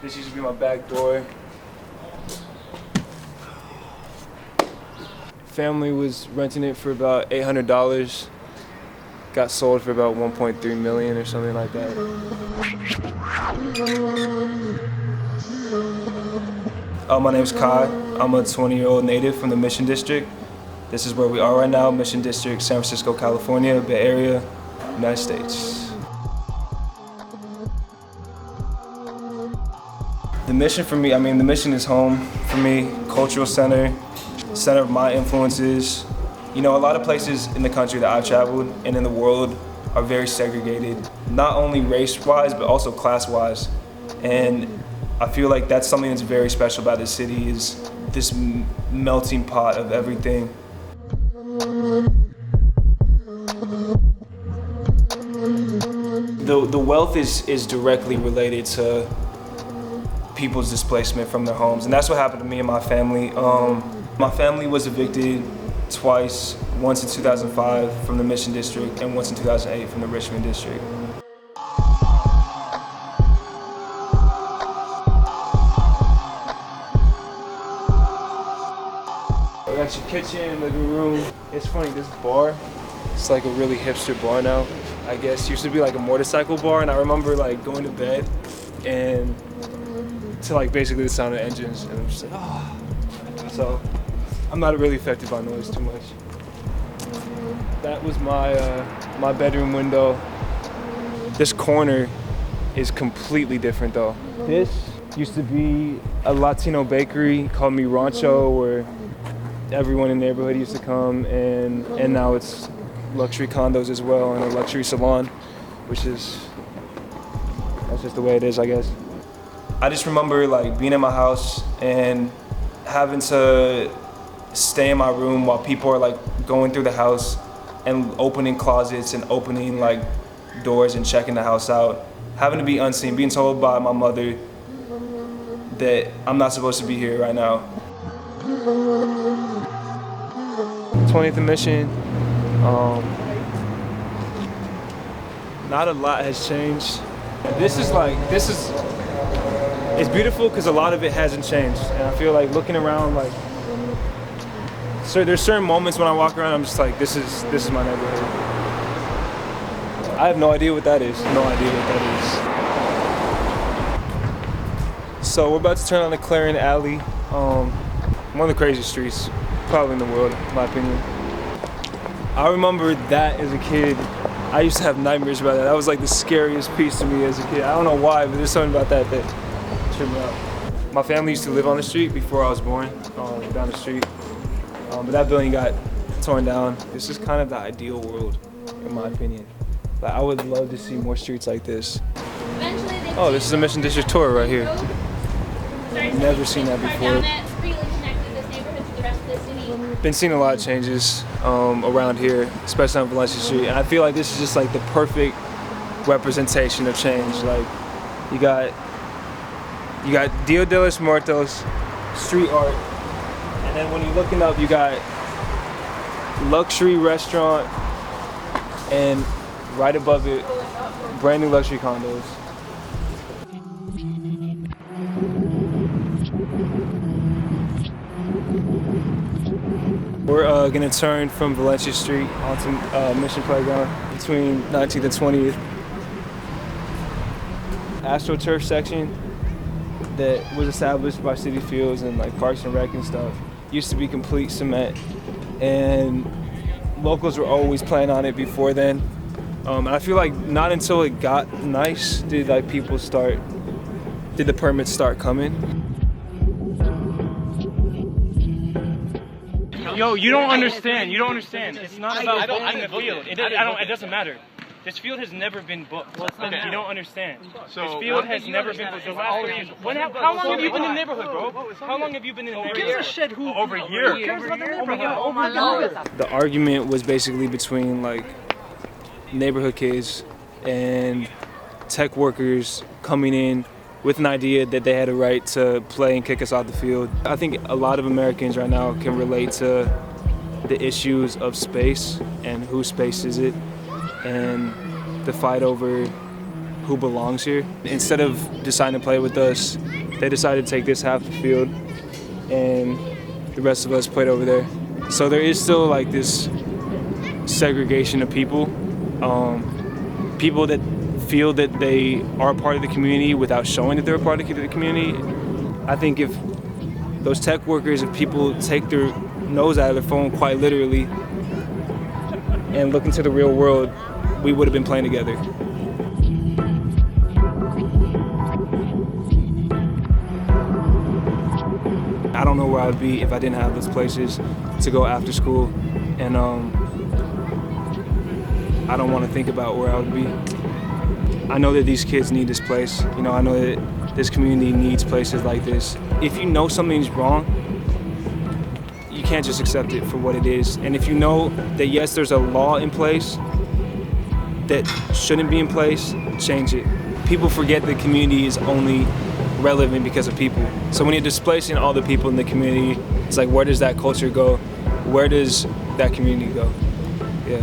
This used to be my back door. Family was renting it for about $800. Got sold for about 1.3 million or something like that. My name's Kai. I'm a 20-year-old native from the Mission District. This is where we are right now, Mission District, San Francisco, California, Bay Area, United States. The Mission for me, the Mission is home for me, cultural center of my influences. You know, a lot of places in the country that I've traveled and in the world are very segregated, not only race-wise, but also class-wise. And I feel like that's something that's very special about this city, is this melting pot of everything. The wealth is directly related to people's displacement from their homes, and that's what happened to me and my family. My family was evicted twice, once in 2005 from the Mission District and once in 2008 from the Richmond District. We got your kitchen, living room. It's funny, this bar, it's like a really hipster bar now, I guess. It used to be like a motorcycle bar, and I remember like going to bed and to like basically the sound of engines, and I'm just like, oh. So I'm not really affected by noise too much. That was my bedroom window. This corner is completely different though. This used to be a Latino bakery called Mi Rancho, where everyone in the neighborhood used to come, and now it's luxury condos as well, and a luxury salon, that's just the way it is, I guess. I just remember like being in my house and having to stay in my room while people are like going through the house and opening closets and opening like doors and checking the house out. Having to be unseen, being told by my mother that I'm not supposed to be here right now. 20th and Mission, not a lot has changed. It's beautiful because a lot of it hasn't changed, and I feel like looking around, like, so there's certain moments when I walk around, I'm just like, this is my neighborhood. I have no idea what that is. So we're about to turn on the Clarion Alley, one of the craziest streets probably in the world, in my opinion. I remember that as a kid. I used to have nightmares about that. That was like the scariest piece to me as a kid. I don't know why, but there's something about that tripped me out. My family used to live on the street before I was born, down the street. But that building got torn down. This is kind of the ideal world, in my opinion. Like, I would love to see more streets like this. Oh, this is a Mission District tour right here. Never seen that before. Been seeing a lot of changes around here, especially on Valencia Street, and I feel like this is just like the perfect representation of change. Like, you got Dia de los Muertos, street art, and then when you're looking up, you got luxury restaurant, and right above it, brand new luxury condos. We're gonna turn from Valencia Street onto Mission Playground between 19th and 20th. AstroTurf section that was established by City Fields and like Parks and Rec and stuff used to be complete cement, and locals were always playing on it before then. And I feel like not until it got nice did the permits start coming. Yo, you don't understand. It's not about booking the field. It doesn't matter. This field has never been booked. Okay. You don't understand. This field has never been booked. The last 3 years. How long have you been in the neighborhood, bro? How long have you been in the neighborhood? Who gives a shit who? Over a year. Who cares about the neighborhood? Oh my God. The argument was basically between like neighborhood kids and tech workers coming in with an idea that they had a right to play and kick us off the field. I think a lot of Americans right now can relate to the issues of space and whose space is it, and the fight over who belongs here. Instead of deciding to play with us, they decided to take this half the field, and the rest of us played over there. So there is still like this segregation of people, people that feel that they are a part of the community without showing that they're a part of the community. I think if those tech workers, if people take their nose out of their phone quite literally and look into the real world, we would have been playing together. I don't know where I would be if I didn't have those places to go after school, and I don't want to think about where I would be. I know that these kids need this place. You know, I know that this community needs places like this. If you know something's wrong, you can't just accept it for what it is. And if you know that yes, there's a law in place that shouldn't be in place, change it. People forget the community is only relevant because of people. So when you're displacing all the people in the community, it's like, where does that culture go? Where does that community go? Yeah.